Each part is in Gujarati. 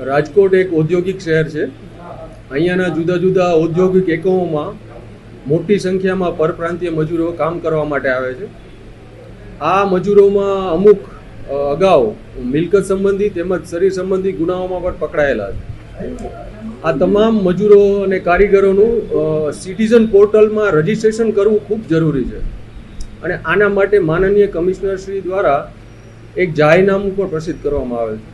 રાજકોટ એક ઔદ્યોગિક શહેર છે. અહીંયાના જુદા જુદા ઔદ્યોગિક એકમોમાં મોટી સંખ્યામાં પરપ્રાંતીય મજૂરો કામ કરવા માટે આવે છે. આ મજૂરોમાં અમુક અગાઉ મિલકત સંબંધી તેમજ શરીર સંબંધી ગુનાઓમાં પણ પકડાયેલા છે. આ તમામ મજૂરો અને કારીગરોનું સિટીઝન પોર્ટલમાં રજીસ્ટ્રેશન કરવું ખૂબ જરૂરી છે અને આના માટે માનનીય કમિશનર શ્રી દ્વારા એક જાહેરનામું પણ પ્રસિદ્ધ કરવામાં આવે છે.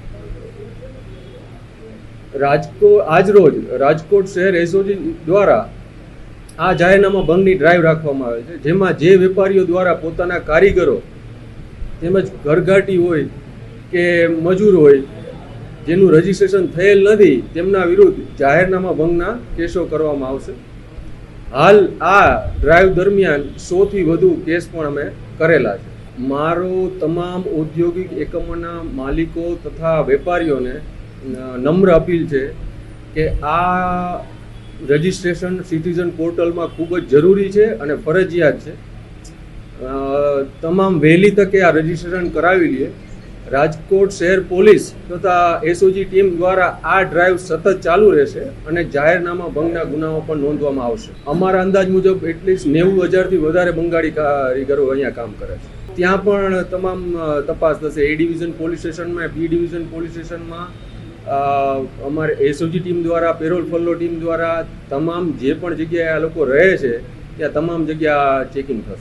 આજરોજ રાજકોટ શહેર એસઓજી દ્વારા આ જાહેરનામા ભંગની ડ્રાઈવ રાખવામાં આવે છે, જેમાં જે વેપારીઓ દ્વારા પોતાના કારીગરો તેમજ ઘરઘાટી હોય કે મજૂર હોય જેનું રજીસ્ટ્રેશન થયેલ નથી તેમના વિરુદ્ધ જાહેરનામા ભંગના કેસો કરવામાં આવશે. હાલ આ ડ્રાઈવ દરમિયાન 100થી વધુ કેસ પણ અમે કરેલા છે. મારો તમામ ઔદ્યોગિક એકમોના માલિકો તથા વેપારીઓને નમ્ર અપીલ છે કે આ રજિસ્ટ્રેશન સિટીઝન પોર્ટલમાં ખૂબ જ જરૂરી છે અને ફરજિયાત છે. તમામ વહેલી તકે આ રજિસ્ટ્રેશન કરાવી લઈએ. રાજકોટ શહેર પોલીસ તથા એસઓજી ટીમ દ્વારા આ ડ્રાઈવ સતત ચાલુ રહેશે અને જાહેરનામા ભંગના ગુનાઓ પણ નોંધવામાં આવશે. અમારા અંદાજ મુજબ એટલીસ્ટ 90,000થી વધારે બંગાળી કારીગરો અહીંયા કામ કરે છે. ત્યાં પણ તમામ તપાસ થશે. એ ડિવિઝન પોલીસ સ્ટેશનમાં, બી ડિવિઝન પોલીસ સ્ટેશનમાં અમારે એસઓજી ટીમ દ્વારા, પેરોલ ફોલો ટીમ દ્વારા તમામ જે પણ જગ્યાએ આ લોકો રહે છે ત્યાં તમામ જગ્યા ચેકિંગ થશે.